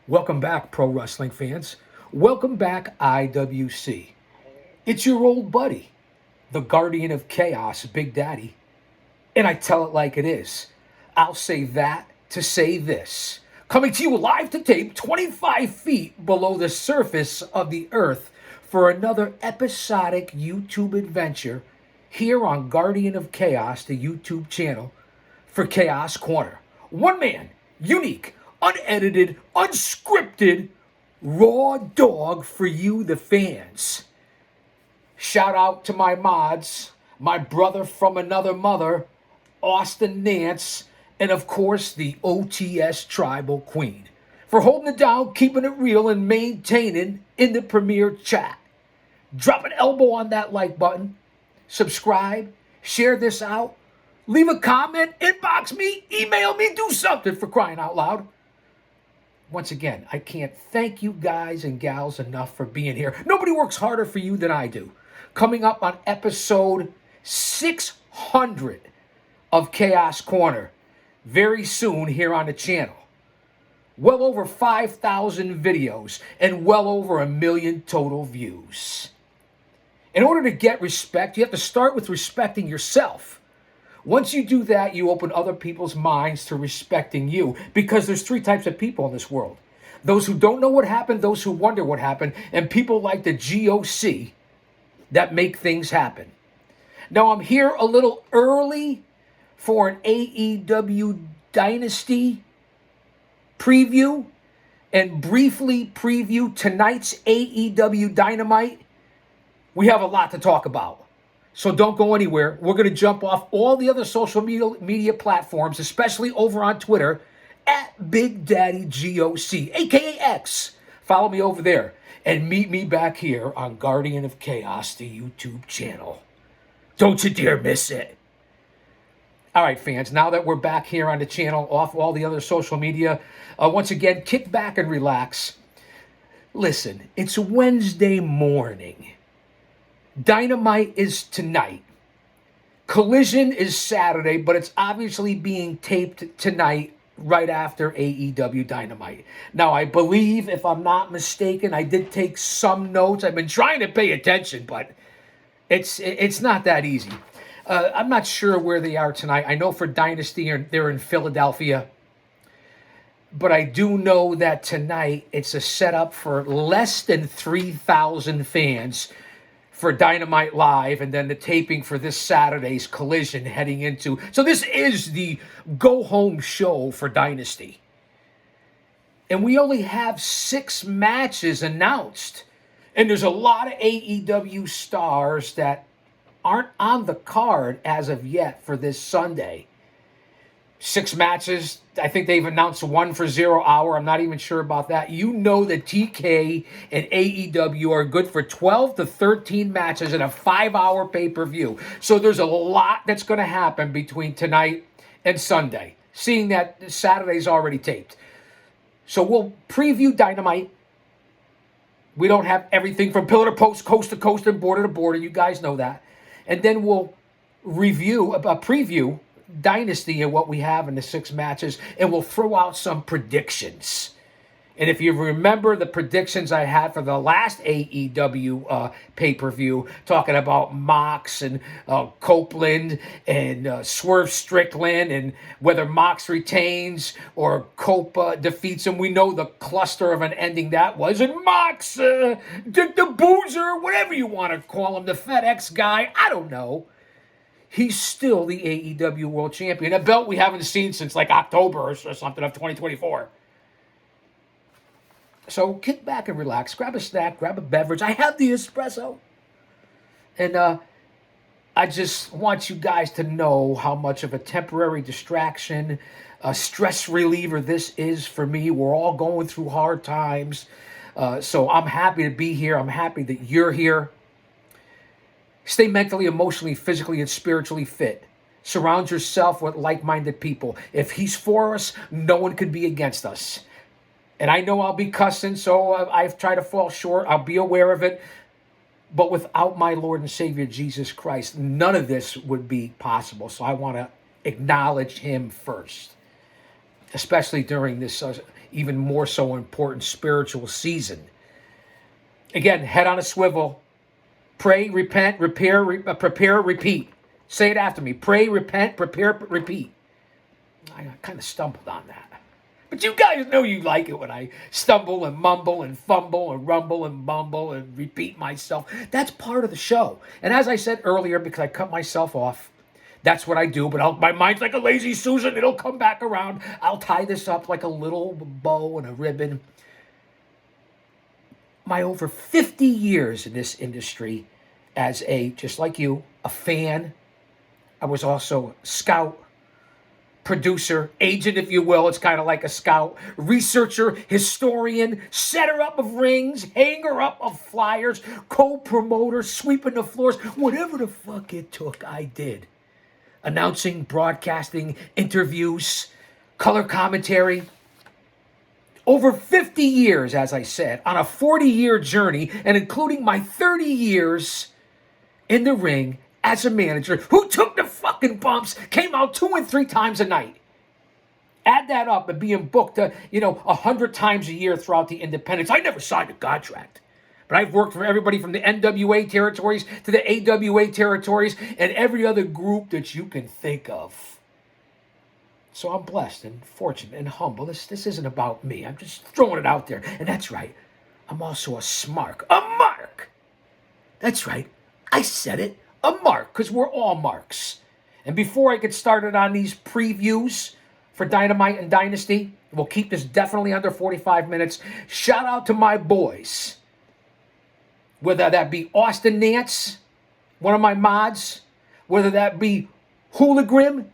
Welcome back, pro wrestling fans. Welcome back, IWC. It's your old buddy, the guardian of chaos, Big Daddy. And I tell it like it is. I'll say that to say this. Coming to you live to tape 25 feet below the surface of the earth for another episodic YouTube adventure here on Guardian of Chaos, the YouTube channel for Chaos Corner. One man, unique, unedited, unscripted, raw dog for you, the fans. Shout out to my mods, my brother from another mother, Austin Nance, and of course the OTS Tribal Queen for holding it down, keeping it real, and maintaining in the premiere chat. Drop an elbow on that like button, subscribe, share this out, leave a comment, inbox me, email me, do something for crying out loud. Once again, I can't thank you guys and gals enough for being here. Nobody works harder for you than I do. Coming up on episode 600 of Chaos Corner very soon here on the channel. Well over 5,000 videos and well over 1 million total views. In order to get respect, you have to start with respecting yourself. Once you do that, you open other people's minds to respecting you, because there's 3 types of people in this world. Those who don't know what happened, those who wonder what happened, and people like the GOC that make things happen. Now, I'm here a little early for an AEW Dynasty preview and briefly preview tonight's AEW Dynamite. We have a lot to talk about. So don't go anywhere. We're going to jump off all the other social media platforms, especially over on Twitter, at Big Daddy GOC, a.k.a. X. Follow me over there and meet me back here on Guardian of Chaos, the YouTube channel. Don't you dare miss it. All right, fans, now that we're back here on the channel, off all the other social media, once again, kick back and relax. Listen, it's Wednesday morning. Dynamite is tonight. Collision is Saturday, but it's obviously being taped tonight right after AEW Dynamite. Now, I believe, if I'm not mistaken, I did take some notes. I've been trying to pay attention, but it's not that easy. I'm not sure where they are tonight. I know for Dynasty, they're in Philadelphia. But I do know that tonight it's a setup for less than 3,000 fans for Dynamite Live, and then the taping for this Saturday's Collision heading into. So this is the go-home show for Dynasty. And we only have 6 matches announced. And there's a lot of AEW stars that aren't on the card as of yet for this Sunday. 6 matches. I think they've announced 1 for 0 Hour. I'm not even sure about that. You know that TK and AEW are good for 12 to 13 matches in a 5-hour pay-per-view. So there's a lot that's going to happen between tonight and Sunday, seeing that Saturday's already taped. So we'll preview Dynamite. We don't have everything from pillar to post, coast to coast, and border to border. You guys know that. And then we'll preview Dynasty and what we have in the 6 matches, and we'll throw out some predictions. And if you remember the predictions I had for the last AEW pay-per-view, talking about Mox and Copeland and Swerve Strickland, and whether Mox retains or Cope defeats him, we know the cluster of an ending that was. And Mox, Dick the Boozer, whatever you want to call him, the FedEx guy, I don't know. He's still the AEW World Champion, a belt we haven't seen since like October or something of 2024. So kick back and relax. Grab a snack, grab a beverage. I have the espresso. And I just want you guys to know how much of a temporary distraction, a stress reliever this is for me. We're all going through hard times. So I'm happy to be here. I'm happy that you're here. Stay mentally, emotionally, physically, and spiritually fit. Surround yourself with like-minded people. If he's for us, no one can be against us. And I know I'll be cussing, so I've tried to fall short. I'll be aware of it. But without my Lord and Savior, Jesus Christ, none of this would be possible. So I want to acknowledge him first, especially during this even more so important spiritual season. Again, head on a swivel. Pray, repent, prepare, repeat. Say it after me. Pray, repent, prepare, repeat. I kind of stumbled on that. But you guys know you like it when I stumble and mumble and fumble and rumble and mumble and repeat myself. That's part of the show. And as I said earlier, because I cut myself off, that's what I do. But my mind's like a lazy Susan. It'll come back around. I'll tie this up like a little bow and a ribbon. My over 50 years in this industry as just like you, a fan. I was also a scout, producer, agent, if you will. It's kind of like a scout, researcher, historian, setter up of rings, hanger up of flyers, co-promoter, sweeping the floors, whatever the fuck it took, I did. Announcing, broadcasting, interviews, color commentary. Over 50 years, as I said, on a 40-year journey, and including my 30 years in the ring as a manager who took the fucking bumps, came out 2 and 3 times a night. Add that up and being booked, 100 times a year throughout the independents. I never signed a contract, but I've worked for everybody from the NWA territories to the AWA territories and every other group that you can think of. So I'm blessed and fortunate and humble. This isn't about me. I'm just throwing it out there. And that's right. I'm also a smark. A mark. That's right. I said it. A mark, because we're all marks. And before I get started on these previews for Dynamite and Dynasty, we'll keep this definitely under 45 minutes. Shout out to my boys. Whether that be Austin Nance, one of my mods, whether that be Hooligrim,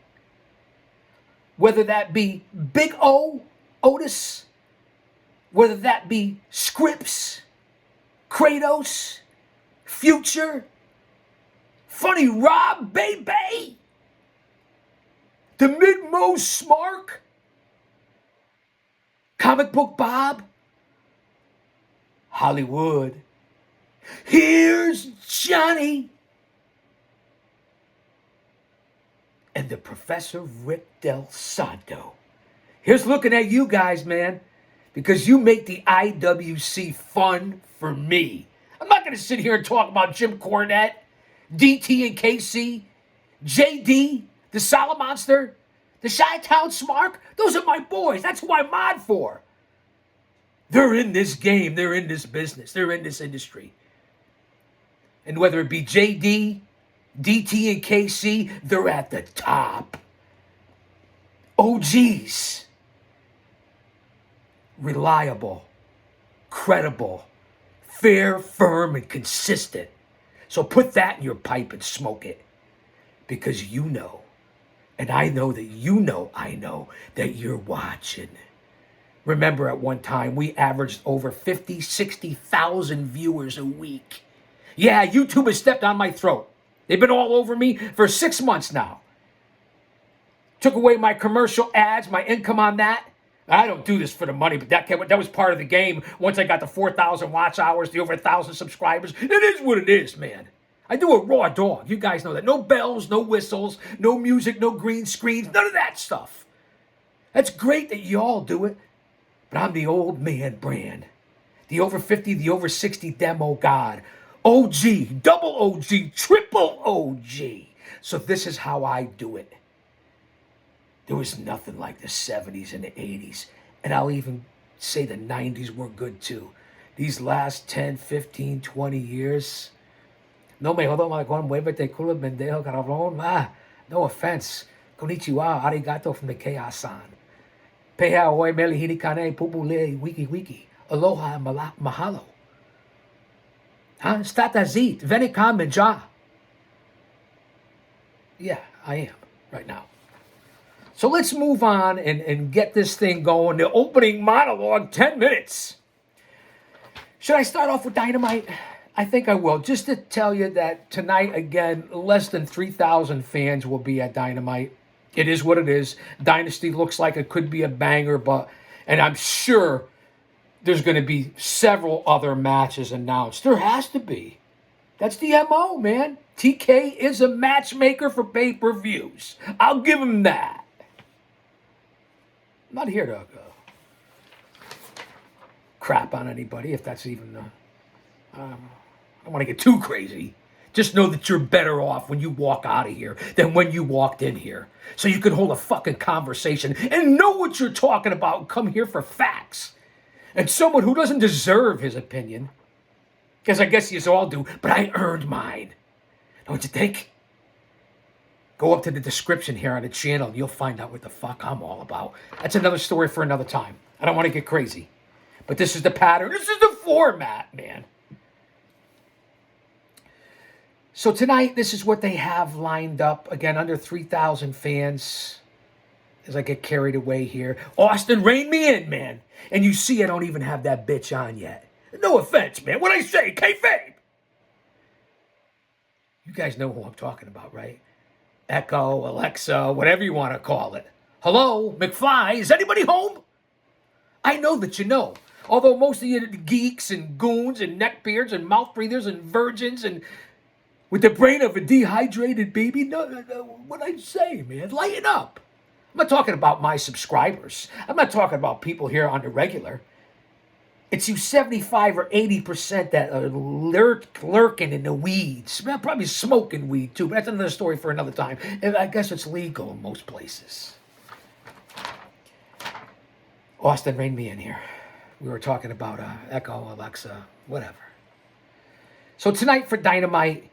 whether that be Big O, Otis, whether that be Scripps, Kratos, Future, Funny Rob, baby, the Mid-Mo Smark, Comic Book Bob, Hollywood, here's Johnny, and the Professor Rick Del Santo. Here's looking at you guys, man, because you make the IWC fun for me. I'm not going to sit here and talk about Jim Cornette, DT and KC, JD, the Solid Monster, the Chi-Town Smark. Those are my boys. That's who I mod for. They're in this game. They're in this business. They're in this industry. And whether it be JD, DT, and KC, they're at the top. OGs. Reliable, credible, fair, firm, and consistent. So put that in your pipe and smoke it. Because you know, and I know that you know I know that you're watching. Remember at one time, we averaged over 50, 60,000 viewers a week. Yeah, YouTube has stepped on my throat. They've been all over me for 6 months now. Took away my commercial ads, my income on that. I don't do this for the money, but that was part of the game. Once I got the 4,000 watch hours, the over 1,000 subscribers, it is what it is, man. I do a raw dog. You guys know that. No bells, no whistles, no music, no green screens, none of that stuff. That's great that you all do it, but I'm the old man brand. The over 50, the over 60 demo god. OG, double OG, triple OG. So this is how I do it. There was nothing like the 70s and the 80s. And I'll even say the 90s were good too. These last 10, 15, 20 years. No me jodo malagón, muévete culo pendejo cabrón. No offense. Konnichiwa, arigato from the Chaos-san. Peha oi meli hinikane pupule wiki. Aloha and mahalo. Statazit, venikam menja. Yeah, I am right now. So let's move on and get this thing going. The opening monologue, 10 minutes. Should I start off with Dynamite? I think I will. Just to tell you that tonight, again, less than 3,000 fans will be at Dynamite. It is what it is. Dynasty looks like it could be a banger, and I'm sure there's going to be several other matches announced. There has to be. That's the MO, man. TK is a matchmaker for pay-per-views. I'll give him that. I'm not here to crap on anybody, if that's even I don't want to get too crazy. Just know that you're better off when you walk out of here than when you walked in here. So you can hold a fucking conversation and know what you're talking about and come here for facts. And someone who doesn't deserve his opinion, because I guess you all do, but I earned mine. Don't you think? Go up to the description here on the channel and you'll find out what the fuck I'm all about. That's another story for another time. I don't want to get crazy. But this is the pattern. This is the format, man. So tonight, this is what they have lined up. Again, under 3,000 fans. As I get carried away here. Austin, rein me in, man. And you see I don't even have that bitch on yet. No offense, man. What I say, kayfabe. You guys know who I'm talking about, right? Echo, Alexa, whatever you want to call it. Hello, McFly, is anybody home? I know that you know. Although most of you geeks and goons and neckbeards and mouth breathers and virgins and with the brain of a dehydrated baby, no, what I say, man, lighten up. I'm not talking about my subscribers. I'm not talking about people here on the regular. It's you 75 or 80% that are lurking in the weeds. Probably smoking weed too, but that's another story for another time. And I guess it's legal in most places. Austin, rein me in here. We were talking about Echo, Alexa, whatever. So tonight for Dynamite,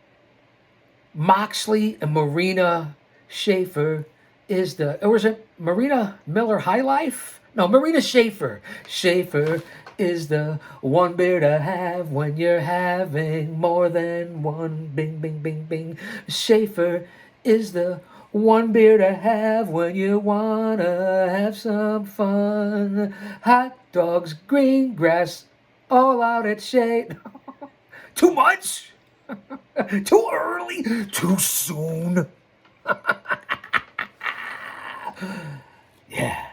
Moxley and Marina Schaefer is the... Or is it Marina Miller High Life? No, Marina Schaefer. Schaefer is the one beer to have when you're having more than one. Bing, bing, bing, bing. Schaefer is the one beer to have when you wanna have some fun. Hot dogs, green grass, all out at shade. Too much? Too early? Too soon? Yeah.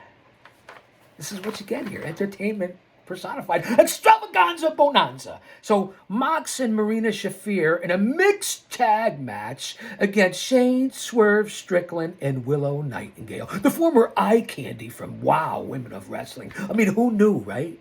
This is what you get here. Entertainment personified. Extravaganza bonanza. So Mox and Marina Shafir in a mixed tag match against Shane, Swerve, Strickland, and Willow Nightingale. The former eye candy from WOW Women of Wrestling. I mean, who knew, right?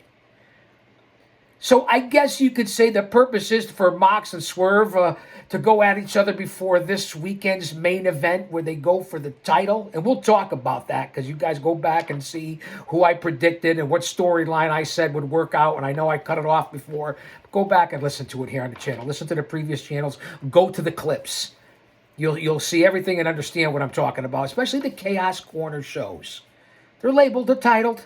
So I guess you could say the purpose is for Mox and Swerve to go at each other before this weekend's main event where they go for the title. And we'll talk about that because you guys go back and see who I predicted and what storyline I said would work out. And I know I cut it off before. Go back and listen to it here on the channel. Listen to the previous channels. Go to the clips. You'll see everything and understand what I'm talking about, especially the Chaos Corner shows. They're labeled, they're titled.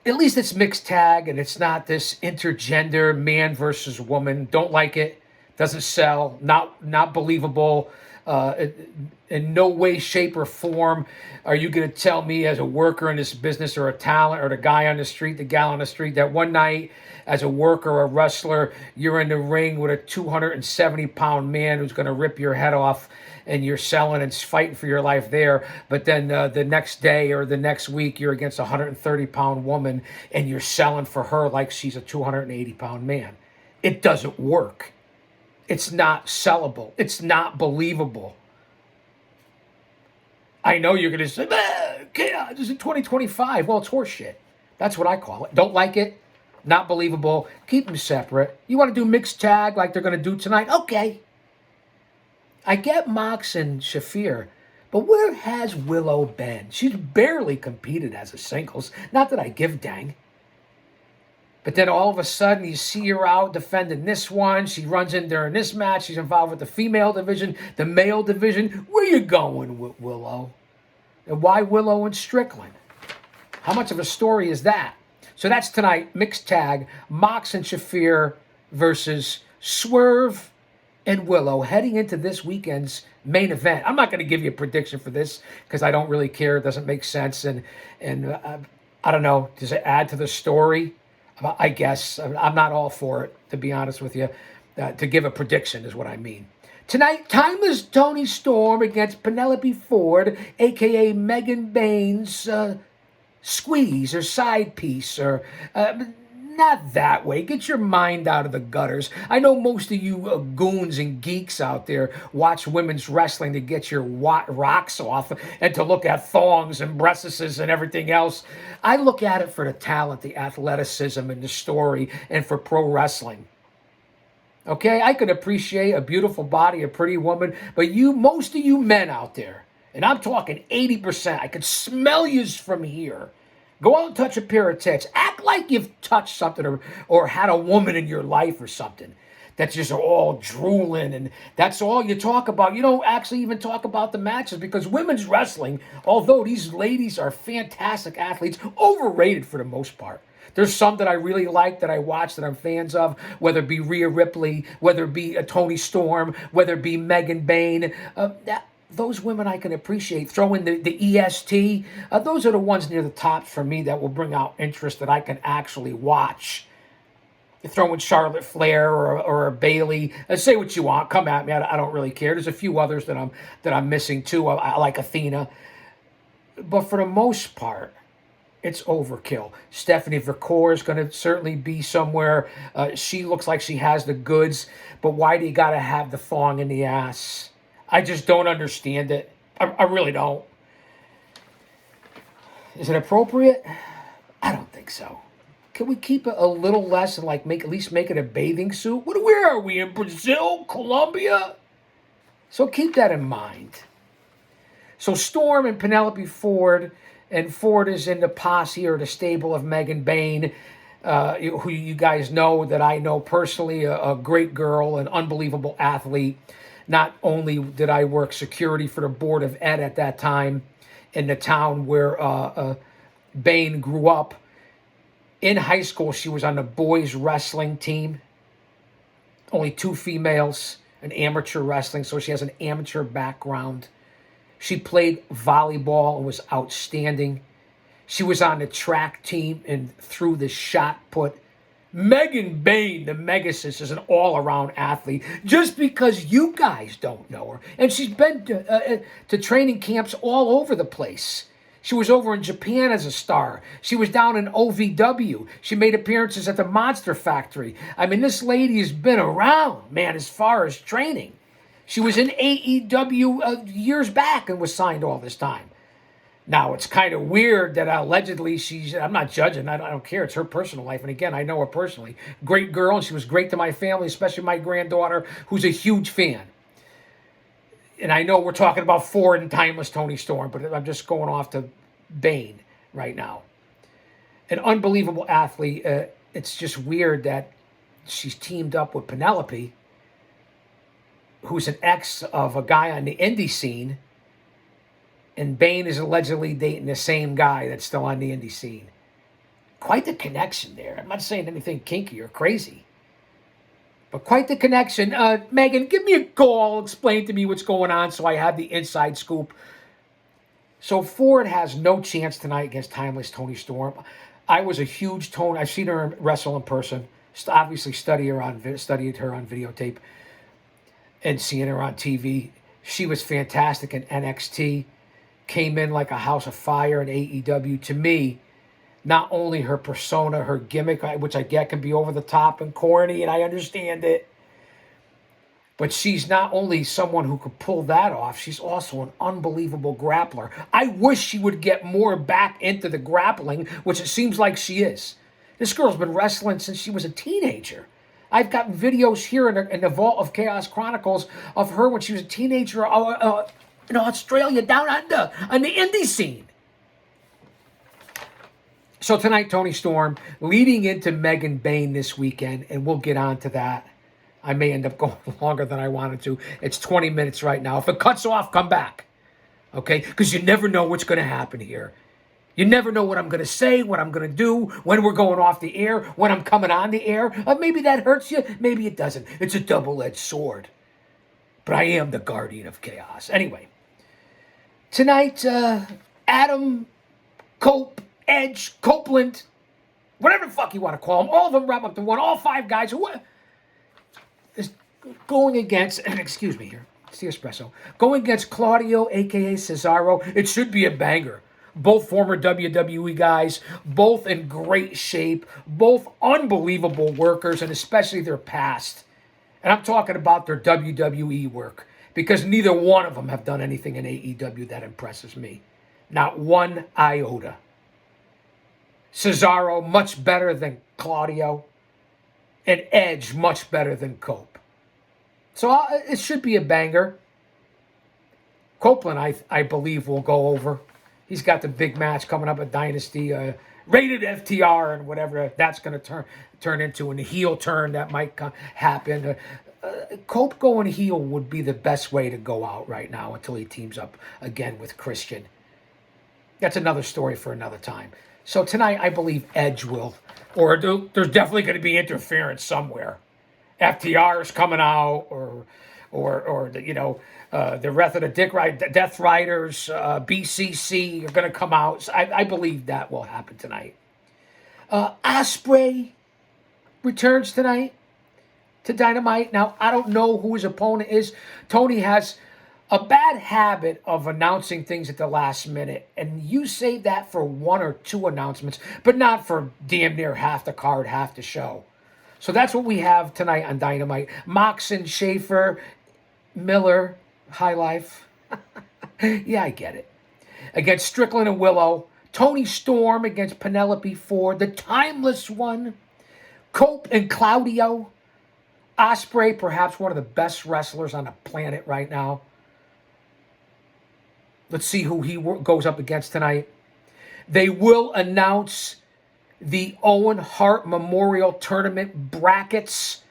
At least it's mixed tag, and it's not this intergender man versus woman. Don't like it. Doesn't sell. Not believable. In no way, shape, or form are you going to tell me as a worker in this business or a talent or the guy on the street, the gal on the street, that one night as a worker or a wrestler, you're in the ring with a 270-pound man who's going to rip your head off and you're selling and fighting for your life there. But then the next day or the next week, you're against a 130-pound woman and you're selling for her like she's a 280-pound man. It doesn't work. It's not sellable. It's not believable. I know you're going to say, this is 2025. Well, it's horseshit. That's what I call it. Don't like it. Not believable. Keep them separate. You want to do mixed tag like they're going to do tonight? Okay. I get Mox and Shafir, but where has Willow been? She's barely competed as a singles. Not that I give dang. But then all of a sudden you see her out defending this one. She runs in during this match. She's involved with the female division, the male division. Where you going with Willow? And why Willow and Strickland? How much of a story is that? So that's tonight, mixed tag, Mox and Shafir versus Swerve and Willow heading into this weekend's main event. I'm not going to give you a prediction for this because I don't really care. It doesn't make sense. And I don't know. Does it add to the story? I guess. I'm not all for it, to be honest with you. To give a prediction is what I mean. Tonight, Timeless Tony Storm against Penelope Ford, a.k.a. Megan Bain's squeeze or side piece or Not that way. Get your mind out of the gutters. I know most of you goons and geeks out there watch women's wrestling to get your rocks off and to look at thongs and breastises and everything else. I look at it for the talent, the athleticism, and the story, and for pro wrestling. Okay, I could appreciate a beautiful body, a pretty woman, but most of you men out there, and I'm talking 80%, I could smell yous from here. Go out and touch a pair of tits. Act like you've touched something or had a woman in your life or something that's just all drooling and that's all you talk about. You don't actually even talk about the matches because women's wrestling, although these ladies are fantastic athletes, overrated for the most part. There's some that I really like, that I watch, that I'm fans of, whether it be Rhea Ripley, whether it be Toni Storm, whether it be Megan Bayne. Those women I can appreciate. Throw in the EST. Those are the ones near the top for me that will bring out interest that I can actually watch. You throw in Charlotte Flair or a Bailey. Say what you want. Come at me. I don't really care. There's a few others that I'm missing too. I like Athena. But for the most part, it's overkill. Stephanie Vercour is going to certainly be somewhere. She looks like she has the goods. But why do you got to have the thong in the ass? I just don't understand it. I really don't. Is it appropriate? I don't think so. Can we keep it a little less and at least make it a bathing suit? Where are we, in Brazil? Colombia? So keep that in mind. So Storm and Penelope Ford, and Ford is in the posse or the stable of Megan Bayne, who you guys know that I know personally, a great girl, an unbelievable athlete. Not only did I work security for the Board of Ed at that time in the town where Bayne grew up, in high school she was on the boys wrestling team. Only 2 females, an amateur wrestling, so she has an amateur background. She played volleyball and was outstanding. She was on the track team and threw the shot put. Megan Bayne, the Megasis, is an all-around athlete just because you guys don't know her. And she's been to training camps all over the place. She was over in Japan as a star. She was down in OVW. She made appearances at the Monster Factory. I mean, this lady has been around, man, as far as training. She was in AEW years back and was signed all this time. Now, it's kind of weird that allegedly I'm not judging, I don't care, it's her personal life. And again, I know her personally. Great girl, and she was great to my family, especially my granddaughter, who's a huge fan. And I know we're talking about Ford and Timeless Toni Storm, but I'm just going off to Bayne right now. An unbelievable athlete. It's just weird that she's teamed up with Penelope, who's an ex of a guy on the indie scene, and Bayne is allegedly dating the same guy that's still on the indie scene. Quite the connection there. I'm not saying anything kinky or crazy, but quite the connection. Megan, give me a call. Explain to me what's going on so I have the inside scoop. So Ford has no chance tonight against Timeless Toni Storm. I was a huge Toni. I've seen her wrestle in person. Obviously studied her on videotape and seeing her on TV. She was fantastic in NXT. Came in like a house of fire in AEW. To me, not only her persona, her gimmick, which I get can be over the top and corny, and I understand it, but she's not only someone who could pull that off, she's also an unbelievable grappler. I wish she would get more back into the grappling, which it seems like she is. This girl's been wrestling since she was a teenager. I've gotten videos here in the Vault of Chaos Chronicles of her when she was a teenager in Australia, down under, on the indie scene. So tonight, Toni Storm, leading into Megan Bayne this weekend, and we'll get on to that. I may end up going longer than I wanted to. It's 20 minutes right now. If it cuts off, come back. Okay? Because you never know what's going to happen here. You never know what I'm going to say, what I'm going to do, when we're going off the air, when I'm coming on the air. Maybe that hurts you. Maybe it doesn't. It's a double-edged sword. But I am the guardian of chaos. Anyway. Tonight, Adam, Edge, Copeland, whatever the fuck you want to call them, all of them wrap up to one, all 5 guys who is going against, excuse me here, it's the espresso, going against Claudio, a.k.a. Cesaro. It should be a banger. Both former WWE guys, both in great shape, both unbelievable workers, and especially their past. And I'm talking about their WWE work because neither one of them have done anything in AEW that impresses me. Not one iota. Cesaro, much better than Claudio. And Edge, much better than Cope. So it should be a banger. Copeland, I believe, will go over. He's got the big match coming up at Dynasty, rated FTR, and whatever that's going to turn into, and the heel turn that might happen. Cope going heel would be the best way to go out right now until he teams up again with Christian. That's another story for another time. So tonight, I believe Edge will, or there's definitely going to be interference somewhere. FTR is coming out, or the rest of the Death Riders, BCC are going to come out. So I believe that will happen tonight. Ospreay returns tonight to Dynamite. Now, I don't know who his opponent is. Tony has a bad habit of announcing things at the last minute, and you save that for one or two announcements, but not for damn near half the card, half the show. So that's what we have tonight on Dynamite. Moxon, Schaefer, Miller, High Life. Yeah, I get it. Against Strickland and Willow. Tony Storm against Penelope Ford. The Timeless One. Cope and Claudio. Ospreay, perhaps one of the best wrestlers on the planet right now. Let's see who he goes up against tonight. They will announce the Owen Hart Memorial Tournament brackets.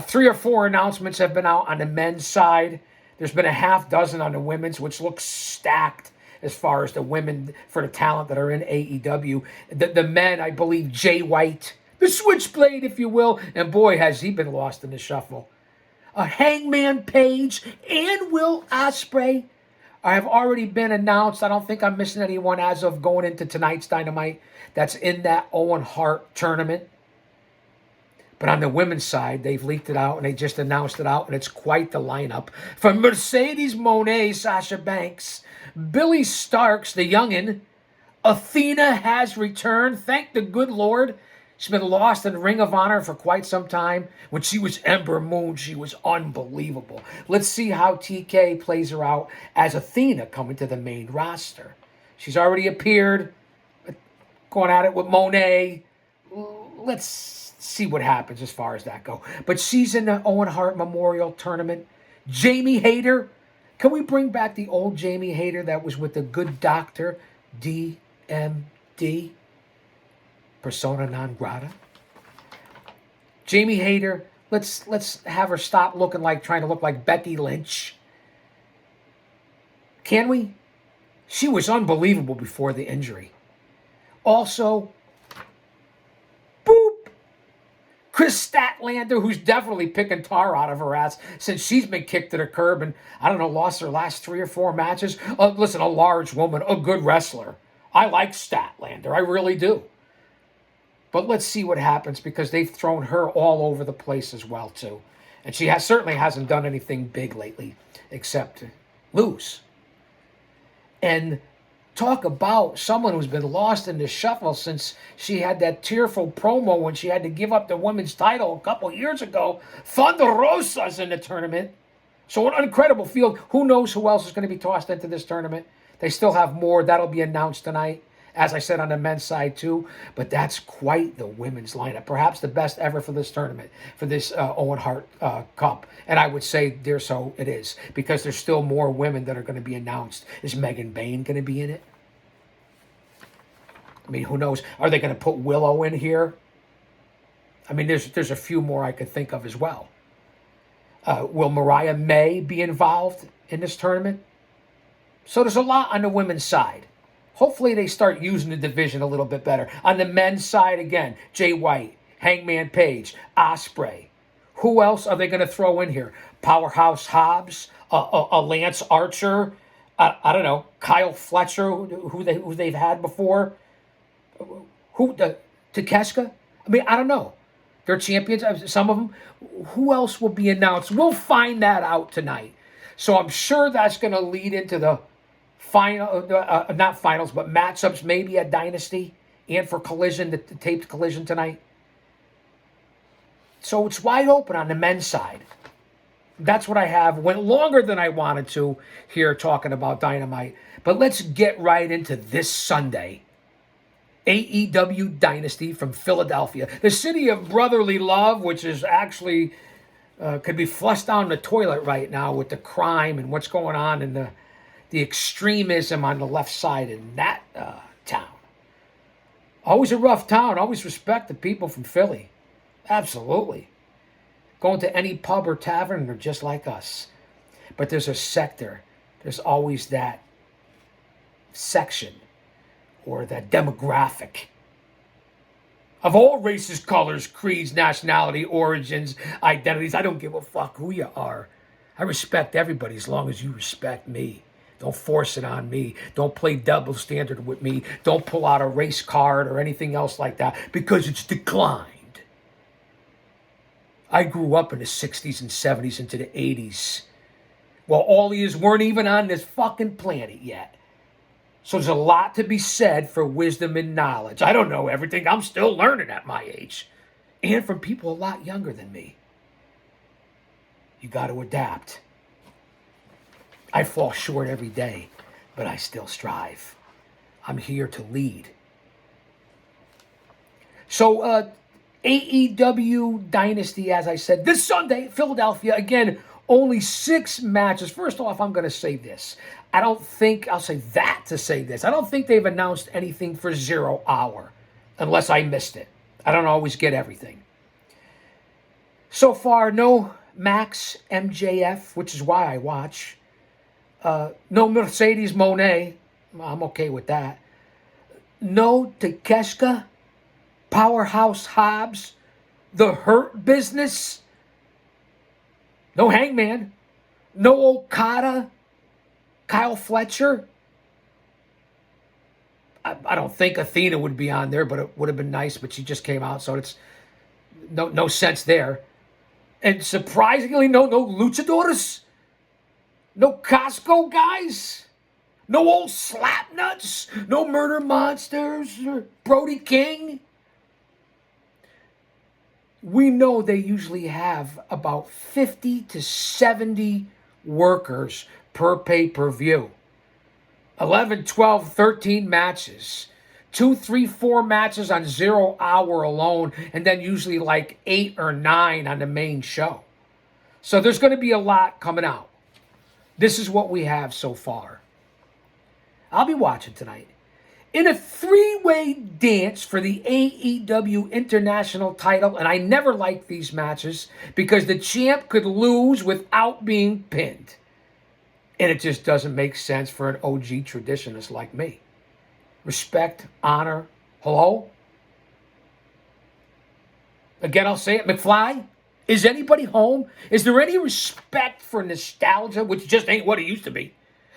3 or 4 announcements have been out on the men's side. There's been a half dozen on the women's, which looks stacked as far as the women for the talent that are in AEW. The men, I believe, Jay White, the Switchblade, if you will, and boy, has he been lost in the shuffle. Hangman Page and Will Ospreay have already been announced. I don't think I'm missing anyone as of going into tonight's Dynamite that's in that Owen Hart tournament. But on the women's side, they've leaked it out and they just announced it out, and it's quite the lineup. From Mercedes Moné, Sasha Banks, Billy Starks, the youngin', Athena has returned. Thank the good Lord. She's been lost in Ring of Honor for quite some time. When she was Ember Moon, she was unbelievable. Let's see how TK plays her out as Athena coming to the main roster. She's already appeared, going at it with Monet. Let's see what happens as far as that go. But she's in the Owen Hart Memorial Tournament. Jamie Hayter. Can we bring back the old Jamie Hayter that was with the Good Doctor, DMD? Persona non grata. Jamie Hayter, let's have her stop trying to look like Becky Lynch. Can we? She was unbelievable before the injury. Also, boop, Chris Statlander, who's definitely picking tar out of her ass since she's been kicked to the curb and, lost her last 3 or 4 matches. Listen, a large woman, a good wrestler. I like Statlander, I really do. But let's see what happens because they've thrown her all over the place as well, too. And she certainly hasn't done anything big lately except lose. And talk about someone who's been lost in the shuffle since she had that tearful promo when she had to give up the women's title a couple years ago. Thunder Rosa's in the tournament. So an incredible field. Who knows who else is going to be tossed into this tournament? They still have more. That'll be announced tonight. As I said, on the men's side, too. But that's quite the women's lineup. Perhaps the best ever for this tournament, for this Owen Hart Cup. And I would say, dear so, it is. Because there's still more women that are going to be announced. Is Megan Bayne going to be in it? I mean, who knows? Are they going to put Willow in here? I mean, there's a few more I could think of as well. Will Mariah May be involved in this tournament? So there's a lot on the women's side. Hopefully they start using the division a little bit better. On the men's side, again, Jay White, Hangman Page, Ospreay. Who else are they going to throw in here? Powerhouse Hobbs, a Lance Archer, I don't know, Kyle Fletcher, who they've had before. Takeshka? I mean, I don't know. They're champions, some of them. Who else will be announced? We'll find that out tonight. So I'm sure that's going to lead into the not finals, but matchups maybe at Dynasty and for Collision, the taped Collision tonight. So it's wide open on the men's side. That's what I have. Went longer than I wanted to here talking about Dynamite. But let's get right into this Sunday. AEW Dynasty from Philadelphia. The city of brotherly love, which is actually could be flushed down the toilet right now with the crime and what's going on and the extremism on the left side in that town. Always a rough town. Always respect the people from Philly. Absolutely. Going to any pub or tavern, they're just like us. But there's a sector. There's always that section or that demographic of all races, colors, creeds, nationality, origins, identities. I don't give a fuck who you are. I respect everybody as long as you respect me. Don't force it on me. Don't play double standard with me. Don't pull out a race card or anything else like that because it's declined. I grew up in the 60s and 70s into the 80s. Well, all of yous weren't even on this fucking planet yet. So there's a lot to be said for wisdom and knowledge. I don't know everything. I'm still learning at my age. And from people a lot younger than me. You got to adapt. I fall short every day, but I still strive. I'm here to lead. So, AEW Dynasty, as I said, this Sunday, Philadelphia. Again, only 6 matches. First off, I'm going to say this. I'll say that to say this. I don't think they've announced anything for 0 Hour, unless I missed it. I don't always get everything. So far, no Max MJF, which is why I watch. No Mercedes Moné. I'm okay with that. No Takeshita. Powerhouse Hobbs, The Hurt Business, no Hangman, no Okada, Kyle Fletcher. I don't think Athena would be on there, but it would have been nice, but she just came out, so it's no sense there. And surprisingly, no luchadores, no Costco guys, no old slapnuts, no murder monsters, or Brody King. We know they usually have about 50 to 70 workers per pay-per-view. 11, 12, 13 matches. 2, 3, 4 matches on 0 Hour alone, and then usually like 8 or 9 on the main show. So there's going to be a lot coming out. This is what we have so far. I'll be watching tonight. In a 3-way dance for the AEW International title, and I never liked these matches because the champ could lose without being pinned. And it just doesn't make sense for an OG traditionalist like me. Respect, honor, hello? Again, I'll say it, McFly, is anybody home? Is there any respect for nostalgia, which just ain't what it used to be?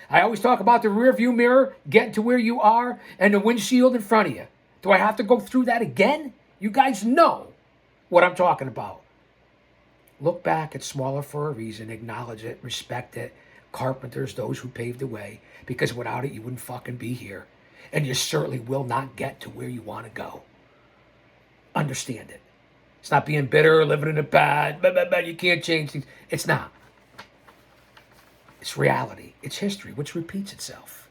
I always talk about the rearview mirror, getting to where you are, and the windshield in front of you. Do I have to go through that again? You guys know what I'm talking about. Look back, it's smaller for a reason. Acknowledge it, respect it. Carpenters, those who paved the way. Because without it, you wouldn't fucking be here. And you certainly will not get to where you want to go. Understand it. It's not being bitter, living in the bad, you can't change things. It's not. It's reality. It's history, which repeats itself.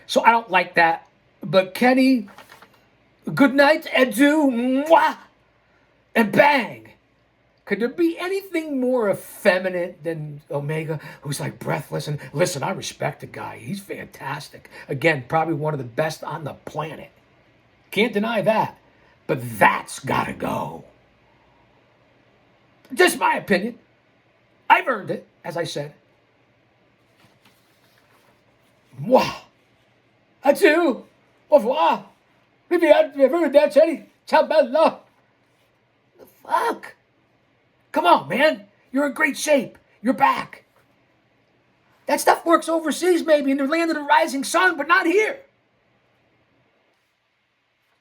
So I don't like that. But Kenny, good night, adieu, mwah, and bang. Could there be anything more effeminate than Omega, who's like breathless? And listen, I respect the guy. He's fantastic. Again, probably one of the best on the planet. Can't deny that. But that's got to go. Just my opinion. I've earned it, as I said. Moi. Adieu. Au revoir. Ciao, bella. The fuck? Come on, man. You're in great shape. You're back. That stuff works overseas, maybe, in the land of the rising sun, but not here.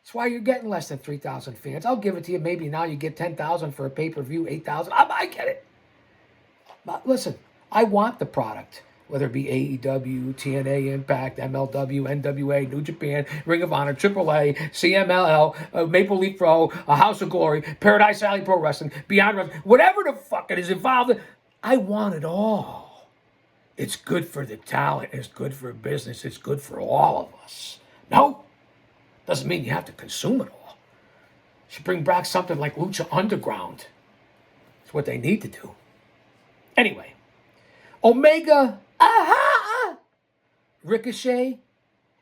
That's why you're getting less than 3,000 fans. I'll give it to you. Maybe now you get 10,000 for a pay-per-view, 8,000. I get it. But listen, I want the product. whether it be AEW, TNA Impact, MLW, NWA, New Japan, Ring of Honor, AAA, CMLL, Maple Leaf Pro, House of Glory, Paradise Alley Pro Wrestling, Beyond Wrestling, whatever the fuck it is involved in, I want it all. It's good for the talent. It's good for business. It's good for all of us. No, doesn't mean you have to consume it all. Should bring back something like Lucha Underground. It's what they need to do. Anyway, Omega, Ricochet,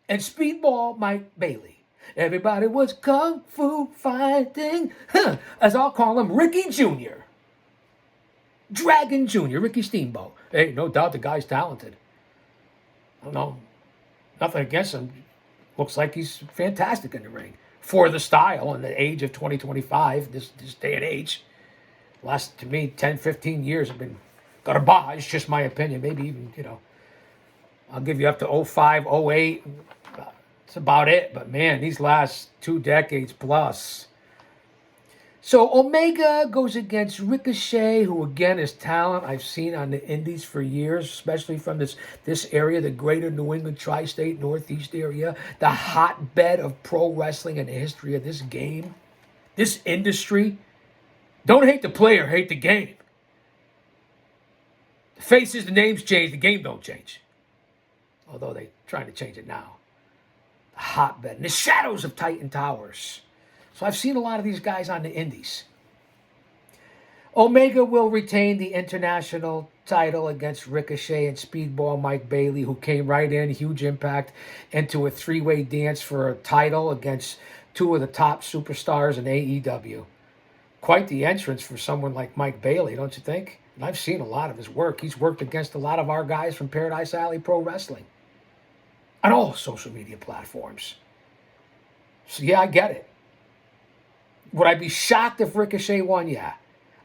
and Speedball Mike Bailey. Everybody was kung fu fighting, as I'll call him, Ricky Jr. Dragon Jr., Ricky Steamboat. Hey, no doubt the guy's talented. I don't know, nothing against him. Looks like he's fantastic in the ring for the style and the age of 2025, this day and age. Last, to me, 10, 15 years have been garbage, just my opinion. Maybe even, I'll give you up to 05, 08. That's about it. But, man, these last 2 decades plus. So, Omega goes against Ricochet, who, again, is talent I've seen on the indies for years, especially from this area, the greater New England tri-state, northeast area, the hotbed of pro wrestling and the history of this game, this industry. Don't hate the player, hate the game. The faces, the names change, the game don't change. Although they're trying to change it now. The hotbed, and the shadows of Titan Towers. So I've seen a lot of these guys on the indies. Omega will retain the international title against Ricochet and Speedball Mike Bailey, who came right in, huge impact, into a 3-way dance for a title against 2 of the top superstars in AEW. Quite the entrance for someone like Mike Bailey, don't you think? And I've seen a lot of his work. He's worked against a lot of our guys from Paradise Alley Pro Wrestling on all social media platforms. So, yeah, I get it. Would I be shocked if Ricochet won? Yeah.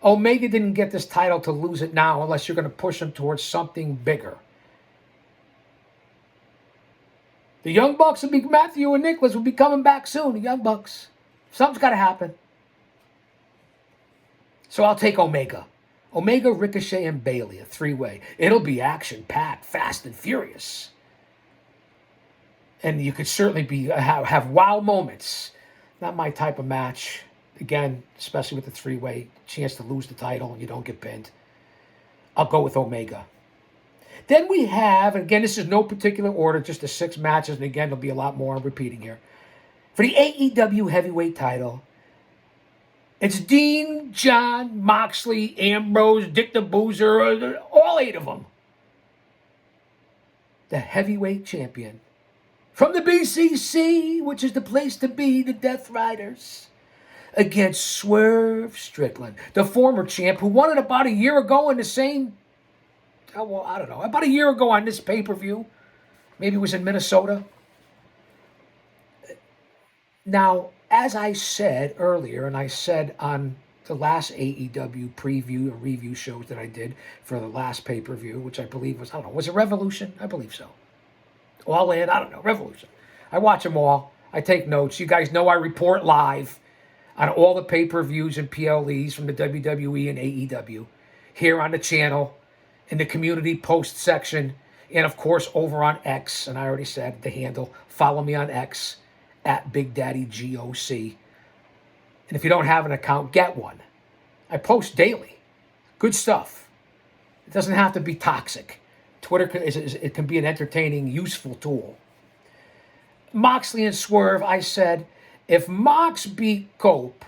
Omega didn't get this title to lose it now unless you're going to push him towards something bigger. The Young Bucks will be, Matthew and Nicholas will be coming back soon. The Young Bucks. Something's got to happen. So I'll take Omega. Omega, Ricochet, and Bailey, a 3-way. It'll be action-packed, fast and furious. And you could certainly have wow moments. Not my type of match. Again, especially with the 3-way, chance to lose the title and you don't get pinned. I'll go with Omega. Then we have, and again, this is no particular order, just the 6 matches, and again, there'll be a lot more I'm repeating here. For the AEW heavyweight title, it's Dean, John, Moxley, Ambrose, Dick the Boozer, all 8 of them. The heavyweight champion. From the BCC, which is the place to be, the Death Riders, against Swerve Strickland, the former champ who won it about a year ago in the same, well, I don't know, about a year ago on this pay-per-view. Maybe it was in Minnesota. Now, as I said earlier, and I said on the last AEW preview or review shows that I did for the last pay-per-view, which I believe was, I don't know, was it Revolution? I believe so. All in, I don't know, Revolution. I watch them all. I take notes. You guys know I report live on all the pay-per-views and PLEs from the WWE and AEW here on the channel, in the community post section, and of course over on X. And I already said the handle. Follow me on X at Big Daddy GOC. And if you don't have an account, get one. I post daily. Good stuff. It doesn't have to be toxic. Twitter it can be an entertaining, useful tool. Moxley and Swerve, I said, if Mox beat Cope,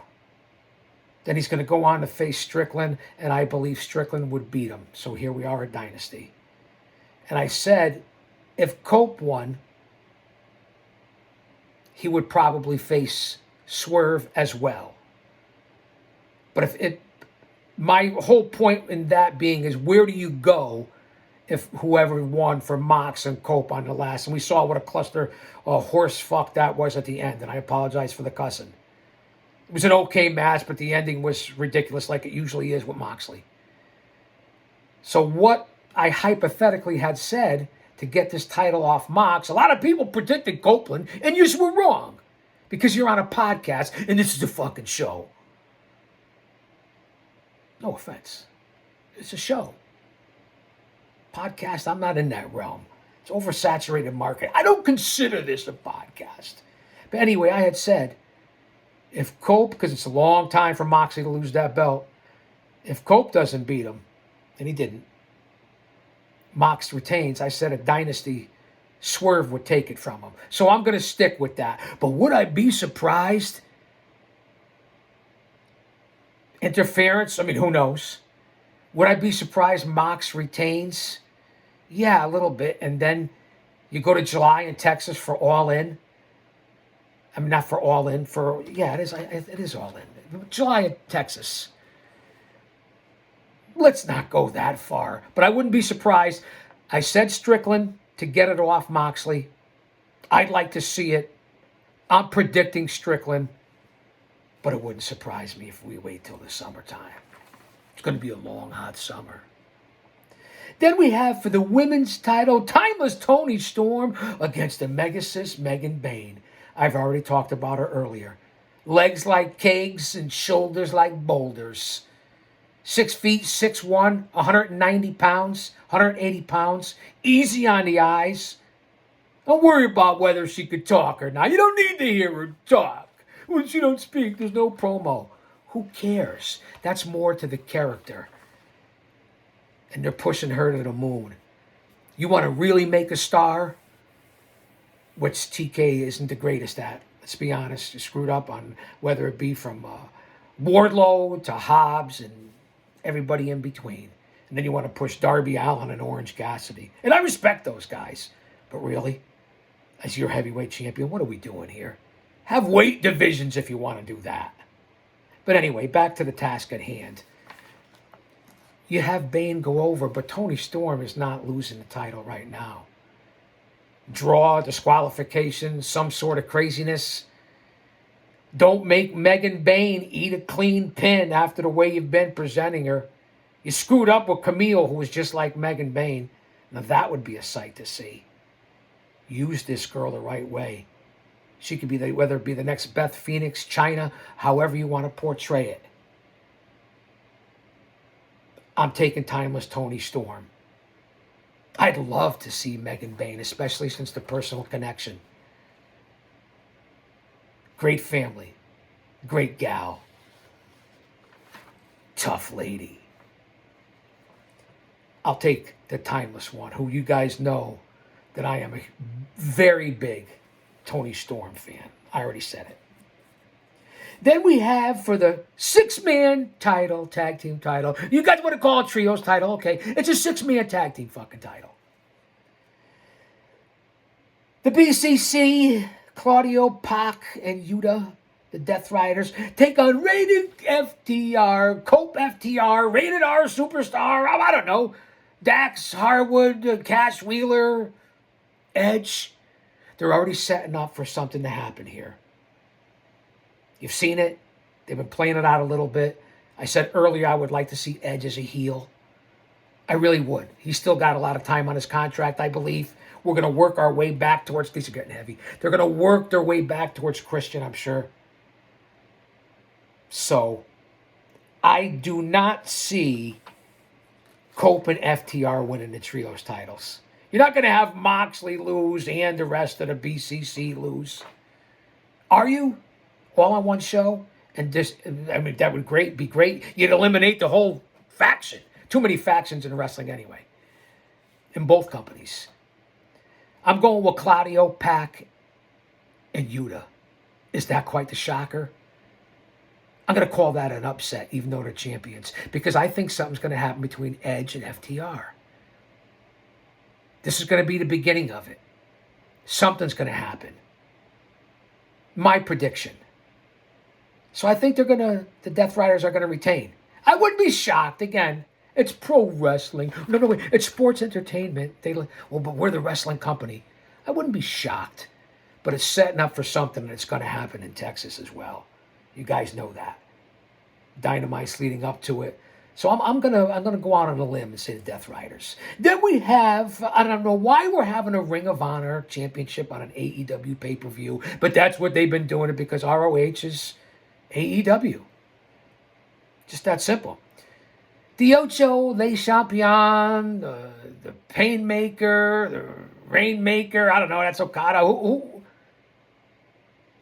then he's going to go on to face Strickland, and I believe Strickland would beat him. So here we are at Dynasty. And I said, if Cope won, he would probably face Swerve as well. But my whole point in that being is, where do you go if whoever won for Mox and Cope on the last? And we saw what a cluster horse fuck that was at the end, and I apologize for the cussing. It was an okay match, but the ending was ridiculous like it usually is with Moxley. So what I hypothetically had said to get this title off Mox, a lot of people predicted Copeland, and you were wrong because you're on a podcast and this is a fucking show. No offense. It's a show. Podcast, I'm not in that realm. It's oversaturated market. I don't consider this a podcast. But anyway, I had said, if Cope, because it's a long time for Moxley to lose that belt, if Cope doesn't beat him, and he didn't, Mox retains, I said a Dynasty Swerve would take it from him. So I'm going to stick with that. But would I be surprised? Interference? I mean, who knows? Would I be surprised Mox retains? Yeah, a little bit. And then you go to July in Texas for All In. I mean, not for All In, for, yeah, it is All In. July in Texas. Let's not go that far. But I wouldn't be surprised. I said Strickland to get it off Moxley. I'd like to see it. I'm predicting Strickland. But it wouldn't surprise me if we wait till the summertime. It's going to be a long, hot summer. Then we have for the women's title, Timeless Toni Storm against the Megasis Megan Bayne. I've already talked about her earlier. Legs like kegs and shoulders like boulders. 6 feet, 6'1", 190 pounds, 180 pounds. Easy on the eyes. Don't worry about whether she could talk or not. You don't need to hear her talk. When she don't speak, there's no promo. Who cares? That's more to the character. And they're pushing her to the moon. You want to really make a star? Which TK isn't the greatest at. Let's be honest. You screwed up on whether it be from Wardlow to Hobbs and everybody in between. And then you want to push Darby Allin and Orange Cassidy. And I respect those guys. But really, as your heavyweight champion, what are we doing here? Have weight divisions if you want to do that. But anyway, back to the task at hand. You have Bayne go over, but Toni Storm is not losing the title right now. Draw, disqualification, some sort of craziness. Don't make Megan Bayne eat a clean pin after the way you've been presenting her. You screwed up with Camille, who was just like Megan Bayne. Now that would be a sight to see. Use this girl the right way. She could be whether it be the next Beth Phoenix, China, however you want to portray it. I'm taking Timeless Toni Storm. I'd love to see Megan Bayne, especially since the personal connection. Great family. Great gal. Tough lady. I'll take the Timeless one, who you guys know that I am a very big Toni Storm fan. I already said it. Then we have for the 6-man title, tag team title. You guys want to call it trios title? Okay. It's a 6-man tag team fucking title. The BCC, Claudio, Pac, and Yuta, the Death Riders, take on Rated FTR, Cope FTR, Rated R Superstar, I don't know, Dax, Harwood, Cash Wheeler, Edge. They're already setting up for something to happen here. You've seen it. They've been playing it out a little bit. I said earlier I would like to see Edge as a heel. I really would. He's still got a lot of time on his contract, I believe. We're going to work our way back towards... These are getting heavy. They're going to work their way back towards Christian, I'm sure. So, I do not see Cope and FTR winning the trios titles. You're not going to have Moxley lose and the rest of the BCC lose. Are you? All on one show? And just, I mean, that would be great. You'd eliminate the whole faction. Too many factions in wrestling anyway. In both companies. I'm going with Claudio, Pac, and Yuta. Is that quite the shocker? I'm going to call that an upset, even though they're champions. Because I think something's going to happen between Edge and FTR. This is going to be the beginning of it. Something's going to happen. My prediction. So I think the Death Riders are going to retain. I wouldn't be shocked. Again, it's pro wrestling. No, wait. It's sports entertainment. But we're the wrestling company. I wouldn't be shocked. But it's setting up for something that's going to happen in Texas as well. You guys know that. Dynamite's leading up to it. So I'm gonna go out on a limb and say the Death Riders. Then we have, I don't know why we're having a Ring of Honor championship on an AEW pay-per-view, but that's what they've been doing it because ROH is AEW. Just that simple. The Ocho, Le Champion, the Painmaker, the Rainmaker. I don't know. That's Okada.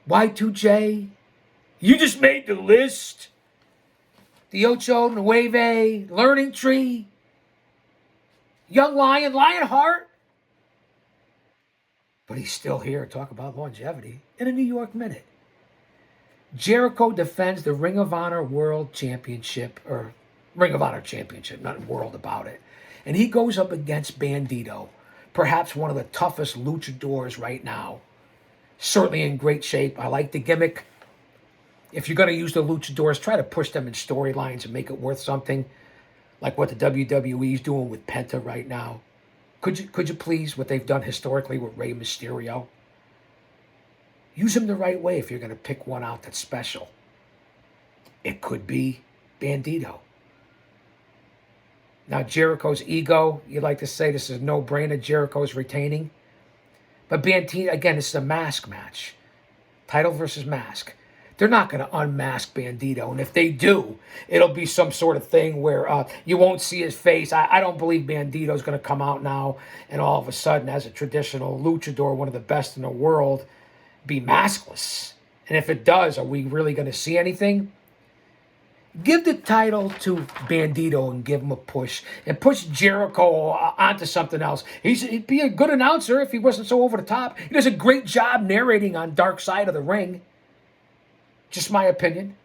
Y2J. You just made the list. The Ocho Nueve, Learning Tree, Young Lion, Lionheart. But he's still here to talk about longevity in a New York Minute. Jericho defends the Ring of Honor World Championship, or Ring of Honor Championship, not world about it. And he goes up against Bandito, perhaps one of the toughest luchadors right now. Certainly in great shape. I like the gimmick. If you're going to use the luchadors, try to push them in storylines and make it worth something, like what the WWE is doing with Penta right now. Could you please, what they've done historically with Rey Mysterio? Use him the right way if you're going to pick one out that's special. It could be Bandito. Now, Jericho's ego, you'd like to say this is a no-brainer. Jericho's retaining. But Bandito, again, this is a mask match. Title versus mask. They're not going to unmask Bandito. And if they do, it'll be some sort of thing where you won't see his face. I don't believe Bandito's going to come out now and all of a sudden, as a traditional luchador, one of the best in the world, be maskless. And if it does, are we really going to see anything? Give the title to Bandito and give him a push. And push Jericho onto something else. He'd be a good announcer if he wasn't so over the top. He does a great job narrating on Dark Side of the Ring. Just my opinion.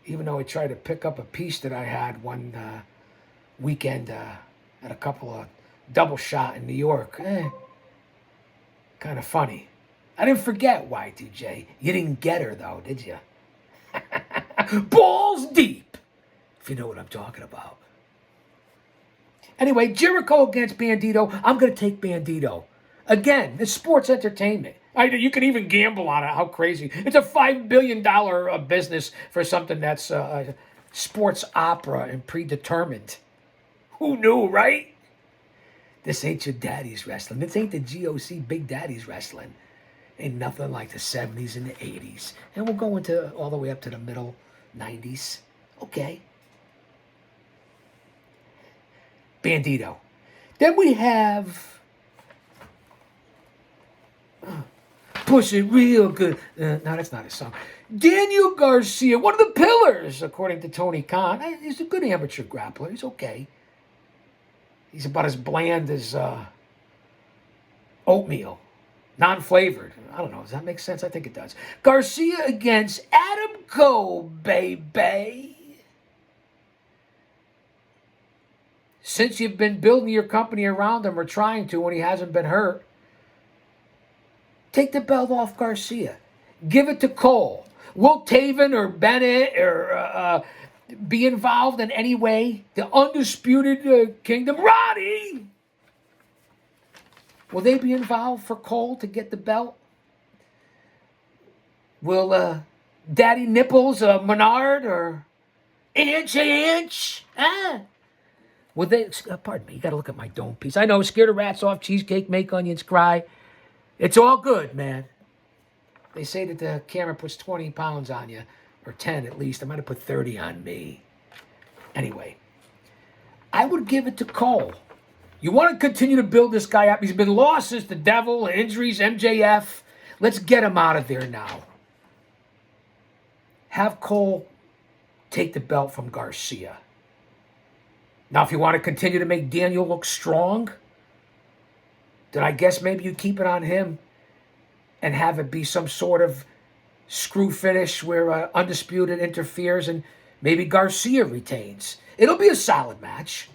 Even though I tried to pick up a piece that I had one weekend at a couple of double shot in New York. Kind of funny. I didn't forget Y2J. You didn't get her, though, did you? Balls deep, if you know what I'm talking about. Anyway, Jericho against Bandito. I'm going to take Bandito. Again, it's sports entertainment. You can even gamble on it. How crazy. It's a $5 billion business for something that's sports opera and predetermined. Who knew, right? This ain't your daddy's wrestling. This ain't the GOC Big Daddy's wrestling. Ain't nothing like the 70s and the 80s. And we'll go into all the way up to the middle 90s. Okay. Bandito. Then we have... Push it real good. No, that's not his song. Daniel Garcia, one of the pillars, according to Tony Khan. He's a good amateur grappler. He's okay. He's about as bland as oatmeal. Non-flavored. I don't know. Does that make sense? I think it does. Garcia against Adam Cole, baby. Since you've been building your company around him or trying to when he hasn't been hurt, take the belt off Garcia. Give it to Cole. Will Taven or Bennett or be involved in any way? The Undisputed Kingdom. Roddy! Will they be involved for Cole to get the belt? Will Daddy Nipples, Menard, or Inch? Will they... pardon me, you got to look at my dome piece. I know, scared of rats off cheesecake, make onions cry. It's all good, man. They say that the camera puts 20 pounds on you, or 10 at least. I might have put 30 on me. Anyway, I would give it to Cole. You want to continue to build this guy up. He's been lost since the Devil, injuries, MJF. Let's get him out of there now. Have Cole take the belt from Garcia. Now, if you want to continue to make Daniel look strong, then I guess maybe you keep it on him and have it be some sort of screw finish where Undisputed interferes and maybe Garcia retains. It'll be a solid match.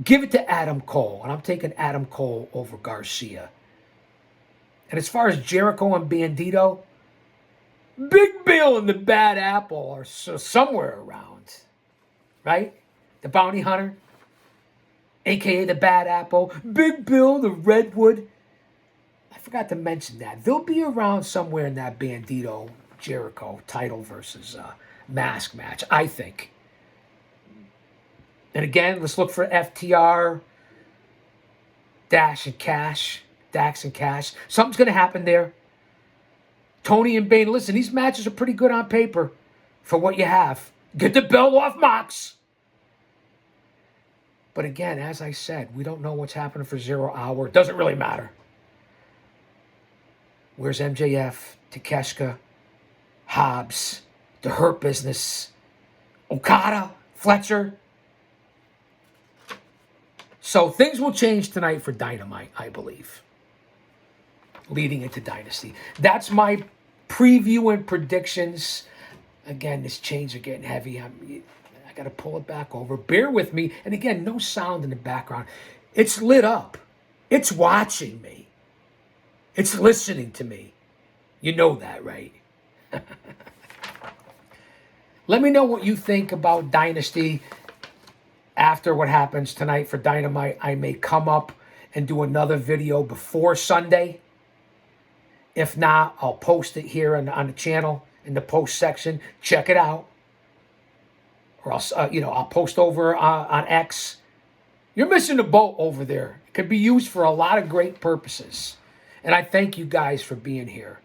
Give it to Adam Cole, and I'm taking Adam Cole over Garcia. And as far as Jericho and Bandito, Big Bill and the Bad Apple are somewhere around, right? The Bounty Hunter, a.k.a. the Bad Apple, Big Bill, the Redwood. I forgot to mention that. They'll be around somewhere in that Bandito Jericho title versus mask match, I think. And again, let's look for FTR, Dax and Cash. Something's going to happen there. Tony and Bane, listen, these matches are pretty good on paper for what you have. Get the belt off Mox. But again, as I said, we don't know what's happening for 0 Hour. It doesn't really matter. Where's MJF, Takeshita, Hobbs, the Hurt Business, Okada, Fletcher? So things will change tonight for Dynamite, I believe, leading into Dynasty. That's my preview and predictions. Again, this chains are getting heavy. I got to pull it back over. Bear with me. And again, no sound in the background. It's lit up. It's watching me. It's listening to me. You know that, right? Let me know what you think about Dynasty after what happens tonight for Dynamite. I may come up and do another video before Sunday. If not, I'll post it here on the channel in the post section. Check it out. Or I'll post over on X. You're missing the boat over there. It could be used for a lot of great purposes. And I thank you guys for being here.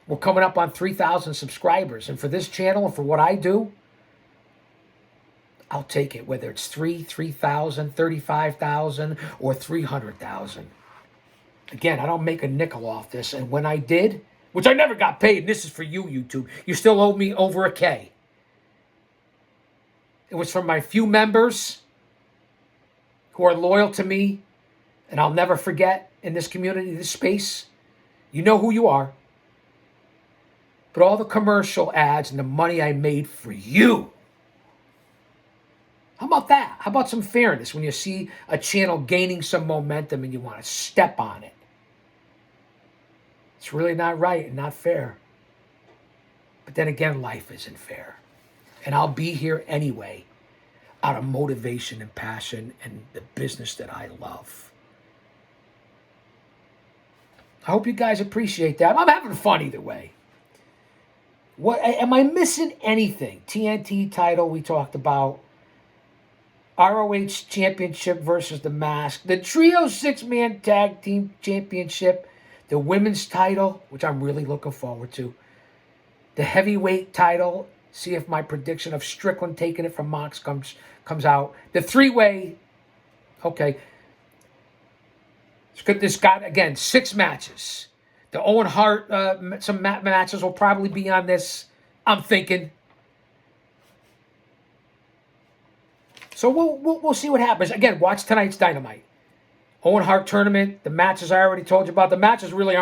We're coming up on 3,000 subscribers. And for this channel and for what I do, I'll take it. Whether it's 3,000, 35,000, or 300,000. Again, I don't make a nickel off this. And when I did, which I never got paid, and this is for you, YouTube, you still owe me over $1,000. It was from my few members who are loyal to me, and I'll never forget in this community, this space. You know who you are. But all the commercial ads and the money I made for you. How about that? How about some fairness when you see a channel gaining some momentum and you want to step on it? It's really not right and not fair. But then again, life isn't fair. And I'll be here anyway out of motivation and passion and the business that I love. I hope you guys appreciate that. I'm having fun either way. What am I missing anything? TNT title we talked about. ROH Championship versus the Mask. The Trio 6-Man Tag Team Championship. The Women's title, which I'm really looking forward to. The Heavyweight title. See if my prediction of Strickland taking it from Mox comes out. The 3-way. Okay. This got, again, 6 matches. The Owen Hart, some matches will probably be on this, I'm thinking. So we'll see what happens. Again, watch tonight's Dynamite. Owen Hart tournament. The matches I already told you about. The matches really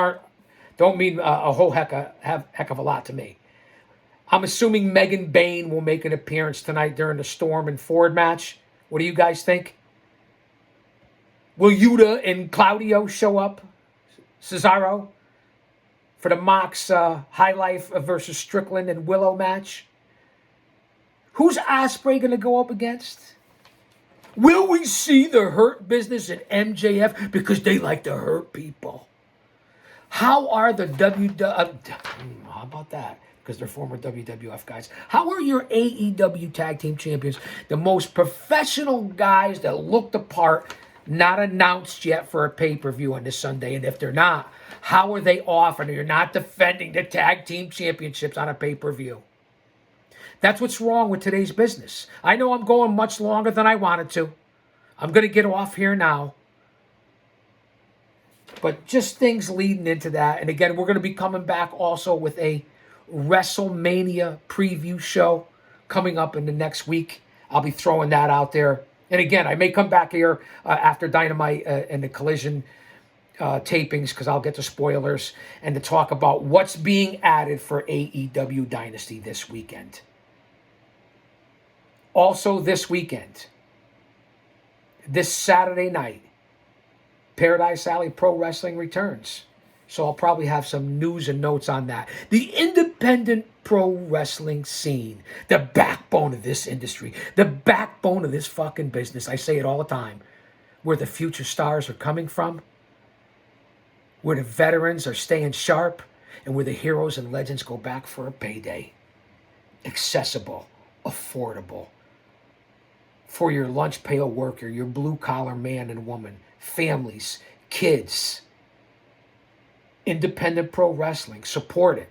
don't mean a whole heck of a lot to me. I'm assuming Megan Bayne will make an appearance tonight during the Storm and Ford match. What do you guys think? Will Yuta and Claudio show up? Cesaro? For the Mox High Life versus Strickland and Willow match? Who's Ospreay going to go up against? Will we see the Hurt Business at MJF because they like to hurt people? How are the how about that? Because they're former WWF guys. How are your AEW Tag Team Champions, the most professional guys that look the part, not announced yet for a pay-per-view on this Sunday? And if they're not, how are they off and you're not defending the Tag Team Championships on a pay-per-view? That's what's wrong with today's business. I know I'm going much longer than I wanted to. I'm going to get off here now. But just things leading into that. And again, we're going to be coming back also with a WrestleMania preview show coming up in the next week. I'll be throwing that out there. And again, I may come back here after Dynamite and the Collision tapings, because I'll get to spoilers, and to talk about what's being added for AEW Dynasty this weekend. Also this weekend, this Saturday night, Paradise Alley Pro Wrestling returns. So I'll probably have some news and notes on that. The independent pro wrestling scene, the backbone of this industry, the backbone of this fucking business. I say it all the time. Where the future stars are coming from, where the veterans are staying sharp, and where the heroes and legends go back for a payday. Accessible, affordable. For your lunch pail worker, your blue collar man and woman, families, kids. Independent pro wrestling. Support it.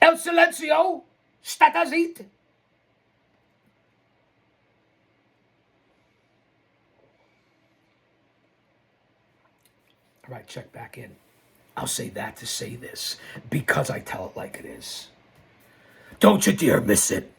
El Silencio. Statazit. All right, check back in. I'll say that to say this because I tell it like it is. Don't you dare miss it.